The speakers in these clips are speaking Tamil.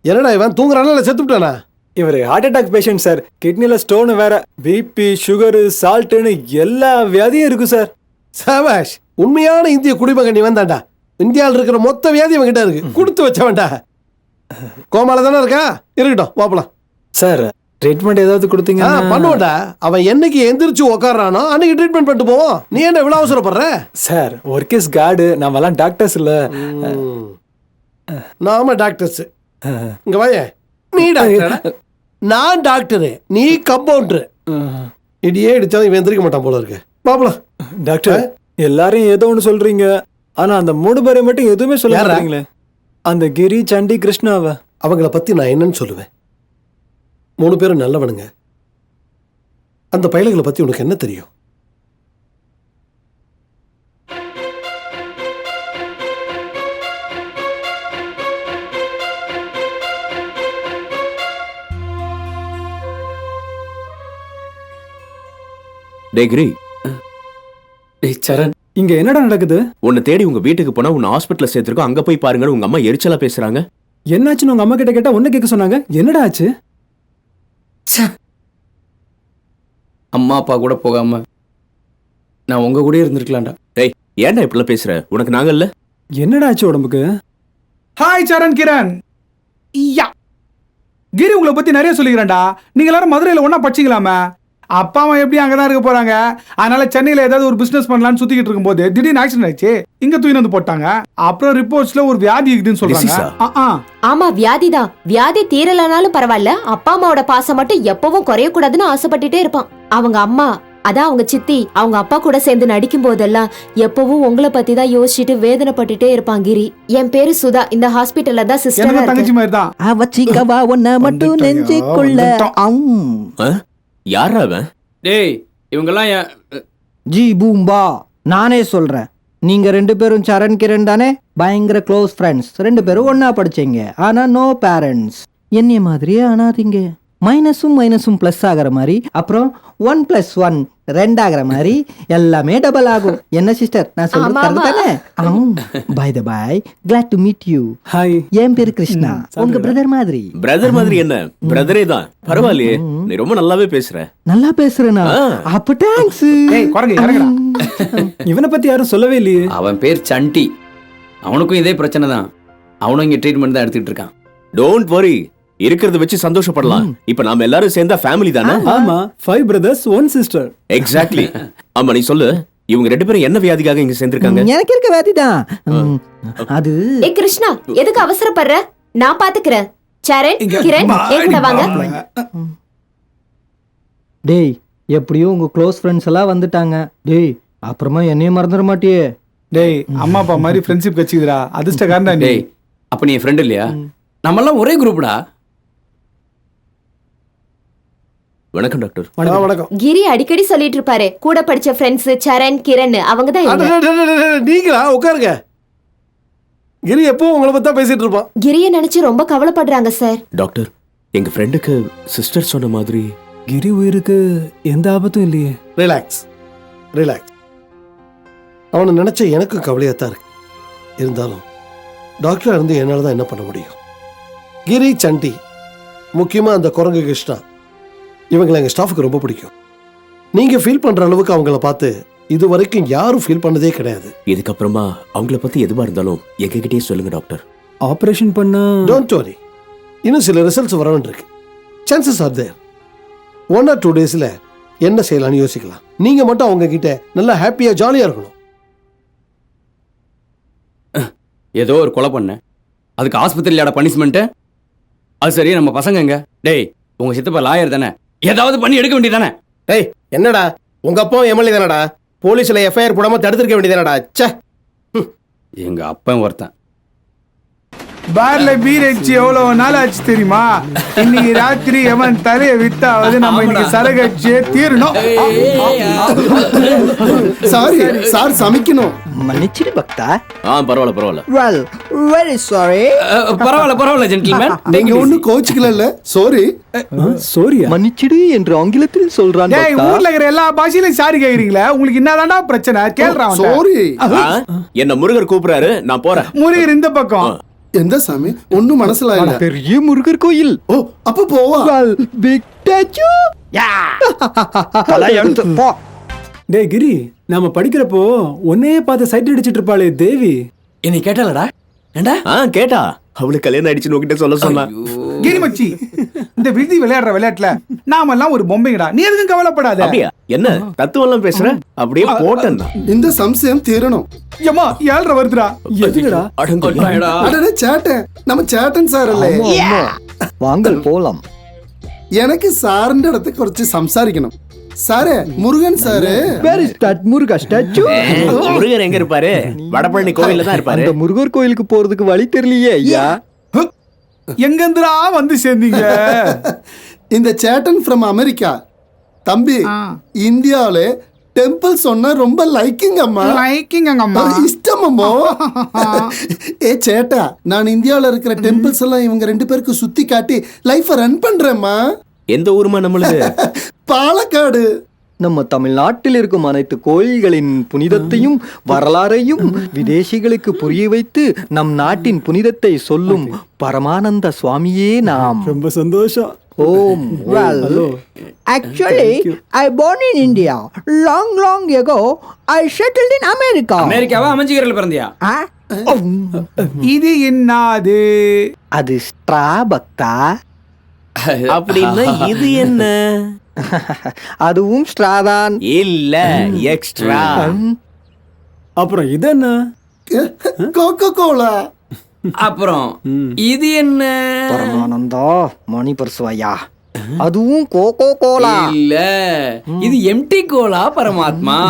என்னடா இவன் தூங்குறானா செத்துட்டானா? இவர் ஹார்ட் அட்டாக் பேஷண்ட் சார். கிட்னில ஸ்டோன் வேற, பிபி, சுகரு, சால்ட்டுன்னு எல்லா வியாதியும் இருக்கு சார். சபாஷ், உண்மையான இந்திய குடிமகன் நீ வந்தாண்டா. இந்தியாவில் இருக்கிற மொத்த வியாதி அவன்கிட்ட இருக்கு. கொடுத்து வச்சவன்டா. கோமால தானே இருக்கா? இருக்கட்டும், வாப்பலாம். சார் ட்ரீட்மெண்ட் ஏதாவது கொடுத்தீங்க? பண்ணுவோம்டா. அவன் என்னைக்கு எந்திரிச்சு உட்காரானோ அன்னைக்கு ட்ரீட்மெண்ட் பண்ணிட்டு போவோம். நீ என்ன இவ்வளவு அவசரப்படுற? சார் ஒர்க் இஸ் காடு. நாமெல்லாம் டாக்டர்ஸ் இல்ல. நாம டாக்டர்ஸ். இங்க வாயே. நீ டாக்டர், நான் டாக்டரு, நீ கம்பவுண்டர். இடியே இடிச்சாலும் இவன் எந்திரிக்க மாட்டான் போல இருக்கு. பாப்பலாம். டாக்டர் எல்லாரும் ஏதோ ஒன்று சொல்றீங்க, ஆனா அந்த 3 பேரை மட்டும் எதுவுமே சொல்ல. அந்த கிரி, சண்டி, கிருஷ்ணாவை அவங்கள பத்தி நான் என்னன்னு சொல்லுவேன்? 3 பேரும் நல்லவனுங்க. அந்த பயலுகளை பத்தி உனக்கு என்ன தெரியும்? கிரி, சரண், இங்க என்னடா நடக்குது? உன்னை தேடி உங்க வீட்டுக்கு போனா உன்னை ஹாஸ்பிட்டல்ல சேர்த்திருக்கோம். அங்க போய் பாருங்க, உங்க அம்மா எரிச்சலா பேசுறாங்க. என்னாச்சுன்னு உங்க அம்மா கிட்ட கேட்டா ஒண்ணு கேட்க சொன்னாங்க. என்னடா ஆச்சு? அம்மா அப்பா கூட போகாம நான் உங்க கூட இருந்திருக்கலாம்டா. டேய், ஏன்டா இப்படிலாம் பேசுற? உனக்கு நாங்க இல்ல? என்னடா ஆச்சு உடம்புக்கு? ஹாய் சரண், கிரண். யா கிரி, உங்களை பத்தி நிறைய சொல்லிக்கிறேன்டா. நீங்க எல்லாரும் மதுரையில ஒன்னா படிச்சீங்களாமே. அப்பா அம்மா எப்படி அங்கதான் இருக்க போறாங்க. அதனால சென்னையில ஏதாவது ஒரு பிசினஸ் பண்ணலாம்னு சுத்திக்கிட்டு இருக்கும் போது திடீர்னு ஆக்சிடென்ட் ஆயிடுச்சு. இங்க தூக்கி வந்து போட்டாங்க. அப்புறம் ரிப்போர்ட்ஸ்ல ஒரு வியாதி இருக்குதுன்னு சொல்றாங்க. ஆமா, வியாதிதான். வியாதி தீரலனாலும் பரவாயில்ல, அப்பா அம்மாவோட பாசம் மட்டும் எப்பவும் குறைய கூடாதுன்னு ஆசைப்பட்டுட்டே இருப்பான். அவங்க அம்மா, அதான் அவங்க சித்தி, அவங்க அப்பா கூட சேர்ந்து நடிக்கும் போதெல்லாம் எப்பவும் உங்களை பத்தி தான் யோசிச்சுட்டு வேதனைப்பட்டுட்டே இருப்பான் கிரி. என் பேரு சுதா. இந்த ஹாஸ்பிட்டல்ல தான் சிஸ்டரா தங்கச்சி மாதிரி தான். அவச்சிக்கவா ஒன்ன மட்டும் நெஞ்சுக்குள்ள. யாரா அவன்? டேய், இவங்கெல்லாம் ஜி பூம்பா, நானே சொல்றேன். நீங்க 2 பேரும் சரண் கிரண் தானே? பயங்கர க்ளோஸ் ஃப்ரெண்ட்ஸ். 2 பேரும் ஒன்னா படிச்சீங்க. ஆனா நோ பேரண்ட்ஸ். என்னைய மாதிரியே ஆனாதீங்க. மைனஸும் பிளஸ் ஆகிற மாதிரி, அப்புறம் 1 + 1 2 ஆகிற மாதிரி எல்லாமே டபுள் ஆகும். என்ன சிஸ்டர், நான் சொல்றது தானே? By the by, glad to meet you. Hi, என் பேரு கிருஷ்ணா. உங்க பிரதர் மாதிரி. பிரதர் மாதிரி என்ன? பிரதரே தான். பரவாயில்லையே, நீ ரொம்ப நல்லாவே பேசுற. நல்லா பேசுறேனா? அப்ப தேங்க்ஸ். இவனை பத்தி யாரும் சொல்லவே இல்லையே. அவன் பேர் சண்டி. அவனுக்கும் இதே பிரச்சனை தான். அவனும் இங்க ட்ரீட்மெண்ட் தான் எடுத்துக்கிட்டு இருக்கான். டோன்ட் வரி, இருக்கிறத வச்சு சந்தோஷப்படலாம். இப்ப நாம எல்லாரும் சேர்ந்தா ஃபேமிலி தானே? ஆமா, 5 brothers 1 sister. எக்ஸாக்ட்லி. ஆமா, நீ சொல்லு, இவங்க 2 பேரும் என்ன வியாதிக்காக இங்க சேர்ந்திருக்காங்க? எனக்கு இருக்க வியாதிதான் அது. ஏ கிருஷ்ணா, எதுக்கு அவசரப்படுற? நான் பாத்துக்கிறேன். சரண், கிரண், என் கூட வாங்க. டேய், எப்படியும் உங்க க்ளோஸ் ஃப்ரெண்ட்ஸ் எல்லாம் வந்துட்டாங்க. டேய், அப்புறமா என்னையும் மறந்துட மாட்டியே. டேய், அம்மா அப்பா மாதிரி ஃப்ரெண்ட்ஷிப் கட்சிக்குதுடா. அதிர்ஷ்டக்காரன்டா நீ. டேய், அப்ப நீ ஃப்ரெண்ட் இல்லையா? நம்ம எல்லாம் ஒரே குரூப்டா. வணக்கம் டாக்டர். வணக்கம். கிரி அடிக்கடி சொல்லிட்டு இருப்பாரு, கூட படிச்ச ஃப்ரெண்ட்ஸ் சரண், கிரண், அவங்க தான். நீங்களா? உட்காருங்க. கிரி எப்பவும் உங்களை பத்தி பேசிட்டு இருப்பான். கிரிய நினைச்சு ரொம்ப கவலைப்படுறாங்க சார். டாக்டர், எங்க ஃப்ரெண்டுக்கு சிஸ்டர் சொன்ன மாதிரி கிரி உயிருக்கு எந்த ஆபத்தும் இல்லையே. ரிலாக்ஸ். அவனை நினைச்ச எனக்கும் கவலையாத்தான் இருக்கு. இருந்தாலும் டாக்டரா இருந்து என்னால தான் என்ன பண்ண முடியும். கிரி, சண்டி, முக்கியமா அந்த குரங்கு கிருஷ்ணா, இவங்களை எங்க ஸ்டாஃபுக்கு ரொம்ப பிடிக்கும். நீங்க ஃபீல் பண்ற அளவுக்கு அவங்கள பார்த்து இது வரைக்கும் யாரும் ஃபீல் பண்ணதே கிடையாது. இதுக்கப்புறமா அவங்கள பத்தி எதுவா இருந்தாலும் எங்ககிட்டயே சொல்லுங்க டாக்டர். ஆபரேஷன் பண்ணா டோன்ட் வரி, இன்னும் சில ரிசல்ட்ஸ் வர வேண்டியிருக்கு. Chances are there. 1 or 2 daysல என்ன செய்யலாம்னு யோசிக்கலாம். நீங்க மட்டும் அவங்க கிட்ட நல்லா ஹாப்பியா ஜாலியா இருக்கணும். ஏதோ ஒரு கொலை பண்ண, அதுக்கு ஆஸ்பத்திரியிலோட பனிஷ்மெண்ட். அது சரி, நம்ம பசங்க எங்க? டேய், உங்க சித்தப்பா லாயர் தானே, ஏதாவது பண்ணி எடுக்க வேண்டியதானே? டேய், என்னடா உங்க அப்பா எம்எல்ஏ தானடா, போலீஸ்ல எஃப்ஐஆர் போடாம தடுத்திருக்க வேண்டியதானடா. எங்க அப்பன் ஒருத்தன் பார்ல பீர் அடிச்சு எவ்வளவு நாள் ஆச்சு தெரியுமா? இன்னைக்கு ராத்திரி எவன் தலையை வித்தாவது நம்ம இன்னைக்கு சரகடிச்சே தீரணும். சார் சமைக்கணும். மன்னிச்சிடு பக்தா. பரவாயில்ல. Well, very sorry. பரவாயில்ல ஜென்டில்மேன், நீங்க ஒண்ணும் கோச்சுக்கல. சாரி. மன்னிச்சிடு என்று ஆங்கிலத்தில் சொல்றான். டேய், ஊர்ல இருக்கிற எல்லா பாஷையிலும் சாரி கேக்குறீங்களே, உங்களுக்கு என்னதான்டா பிரச்சனை? கேள்றான். சாரி. என்ன முருகர் கூப்பிடுறாரு, நான் போறேன். முருகர் இந்த பக்கம். எந்த சாமி ஒன்னும் மனசுல இல்ல. பெரிய முருகர் கோயில். ஓ அப்ப போவா. Big statue. தலையெழுத்து போ. டேய் கிரி, நாம படிக்கிறப்போ ஒன்னே பார்த்து சைட் அடிச்சிட்டு இருப்பாளே தேவி. என்னை கேட்டாலடா? ஏண்டா? கேட்டா அவளுக்கு கல்யாணம் ஆயிடுச்சு நோக்கிட்ட சொல்ல சொன்னா. கிரி மச்சி, இந்த விதி விளையாடுற விளையாட்டுல நாம எல்லாம் ஒரு பொம்மைங்கடா, நீ எதுக்கும் கவலைப்படாத. அப்படியா? என்ன தத்துவம் எல்லாம் பேசுற? அப்படியே போட்டேன். இந்த சம்சயம் தீரணும். ஏமா 7:30 வருதுடா. எதுக்குடா? அடடே சேட்டன், நம்ம சேட்டன் சார் അല്ലേ? வாங்கல் போலாம். எனக்கு സാറിന്റെ അടുത്ത് കുറച്ച് സംസാരിക്കണം. സാറേ Murugan sir. Where is that Muruga statue? Murugar எங்க இருப்பாரு? வடபழனி கோயில்ல தான் இருப்பாரு. அந்த முருகர் கோயிலுக்கு போறதுக்கு வழி தெரியலையே ஐயா. எங்கந்திரா வந்து சேர்ந்தீங்க? இந்த சேட்டன் ஃப்ரம் அமெரிக்கா. தம்பி, இந்தியாவிலே டெம்பிள் சொன்னா ரொம்ப லைக்கிங் அம்மா. லைக்கிங் அம்மா. இஷ்டம் அம்மா. ஏ சேட்டா, நான் இந்தியாவில் இருக்கிற டெம்பிள்ஸ் எல்லாம் இவங்க 2 பேருக்கு சுத்தி காட்டி லைஃபை ரன் பண்றேம்மா. எந்த ஊருமா நம்மளுக்கு? பாலக்காடு. நம்ம தமிழ்நாட்டில் இருக்கும் அனைத்து கோயில்களின் புனிதத்தையும் வரலாறையும் விதேசிகளுக்கு புரிய வைத்து நம் நாட்டின் புனிதத்தை சொல்லும் பரமானந்த சுவாமியே நாம். ரொம்ப சந்தோஷம். ஓம். Well, actually, I born in India. Long ago, I settled in America. அமெரிக்காவா அமைஞ்சிக்கிறல பிறந்தியா? இது என்னது? அது ஸ்ட்ரா பக்தா. அப்படின்னா இது என்ன? அதுவும் ஸ்ட்ராதான். இல்ல, எக்ஸ்ட்ரா. அப்புறம் இது என்ன? Coca Cola. அப்புறம் இது என்ன? பரமானந்தா மணி பர்சுவையா. அதுவும் கோகோ கோலா. இல்ல, இது எம்டி கோலா பரமாத்மா.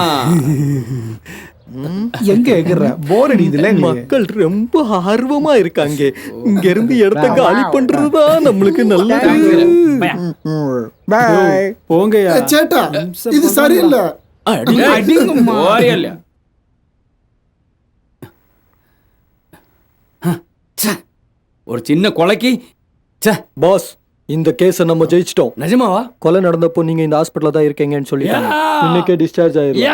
எங்க எகிற போர் அடிக்குதுல. மக்கள் ரொம்ப ஆர்வமா இருக்காங்க. இங்க இருந்து இடத்த காலி பண்றதுதான் நம்மளுக்கு நல்லது. பை. போங்கயா. சேட்டா, இது சரியில்லை. அடிங்கம்மா. ஓரியா இல்லையா? ஒரு சின்ன கொலைக்கு பாஸ், இந்த கேஸ நம்ம ஜெயிச்சிட்டோம். நிஜமாவா? கொலை நடந்தப்போ நீங்க இந்த ஹாஸ்பிடல்ல தான் இருக்கீங்கன்னு சொல்லிட்டாங்க. இன்னைக்கே டிஸ்சார்ஜ் ஆயிரும்.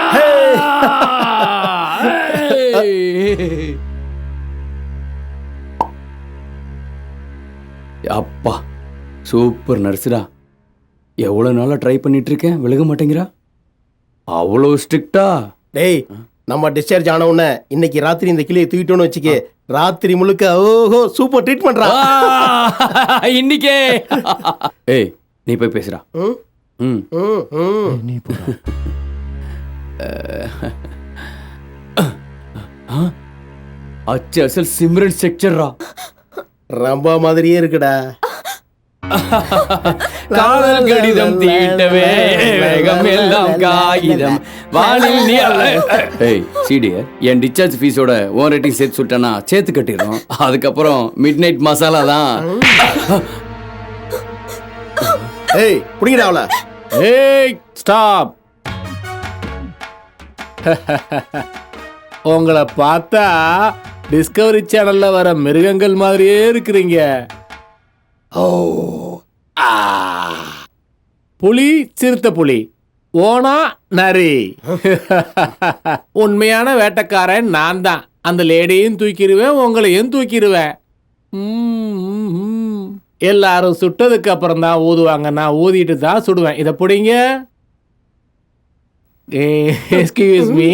அப்பா சூப்பர் நர்ஸுடா. எவ்வளவு நாளா ட்ரை பண்ணிட்டு இருக்கேன், விலக மாட்டேங்கிறா. அவ்வளோ ஸ்ட்ரிக்டா? டேய், நம்ம டிஸ்சார்ஜ் ஆன உடனே இன்னைக்கு ராத்திரி இந்த கிளியை தூக்கிட்டோன்னு வச்சுக்கே, ராத்திரி முழுக்க ஓஹோ சூப்பர் ட்ரீட் பண்றா. இன்னைக்கே. ஏய், நீ போய் பேசுறா. நீ போடா. அச்சு அசல் சிம்ரன் ஸ்ட்ரக்சர்ரா. ரொம்ப மாதிரியே இருக்குடா. காதல் கடிதம் தீட்டவே வேகம் எல்லாம் காகிதம் வானில் நீ. ஏய் சீடிய, என் டிஸ்சார்ஜ் ஃபீஸோட ஓன் ரேட்டிங் சேர்த்து சொல்லிட்டேன்னா சேர்த்து கட்டிடுறோம். அதுக்கப்புறம் மிட் நைட் மசாலா தான். ஏய் புடிங்கடா அவள. ஏய் ஸ்டாப். உங்களை பார்த்தா டிஸ்கவரி சேனல்ல வர மிருகங்கள் மாதிரியே இருக்கிறீங்க. புலி, சிறுத்தை புலி, ஓனா நரி. உண்மையான வேட்டைக்காரன் நான் தான். அந்த லேடியையும் தூக்கிடுவேன், உங்களையும் தூக்கிடுவேன். எல்லாரும் சுட்டதுக்கு அப்புறம் தான் ஊதுவாங்க, நான் ஊதிட்டு தான் சுடுவேன். இதை பிடிங்க. Excuse me.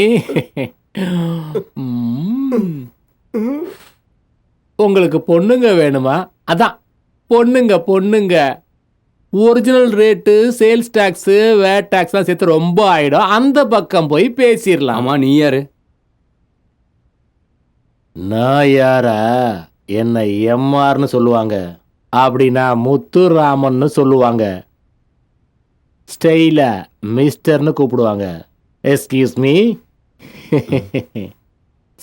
உங்களுக்கு பொண்ணுங்க வேணுமா? அதான் பொண்ணுங்க. Original rate, sales tax, VAT டாக்ஸ்லாம் சேர்த்து ரொம்ப ஆயிடும். அந்த பக்கம் போய் பேசிடலாம். ஆமா, நீ யாரு? நான் யாரா? என்ன எம்ஆர்னு சொல்லுவாங்க. அப்படின்னா முத்துராமன்னு சொல்லுவாங்க. ஸ்டைலா மிஸ்டர்னு கூப்பிடுவாங்க. Excuse me.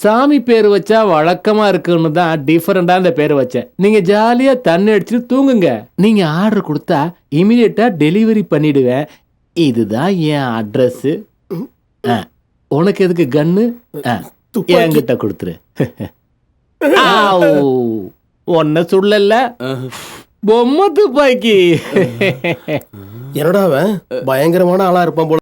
சாமி பேர் வச்சா வழக்கமா இருக்குன்னு தான் டிஃபரெண்டா இந்த பேர் வச்சேன். நீங்க ஜாலியா தண்ணி அடிச்சுட்டு தூங்குங்க. நீங்க ஆர்டர் கொடுத்தா இமிடியேட்டா டெலிவரி பண்ணிடுவேன். இதுதான் என் அட்ரஸ். உனக்கு எதுக்கு கன்னு? என்கிட்ட கொடுத்துரு. ஒன்ன சொல்லல, பொம்மை துப்பாக்கி. என்னடா அவன் பயங்கரமான ஆளா இருப்பான் போல.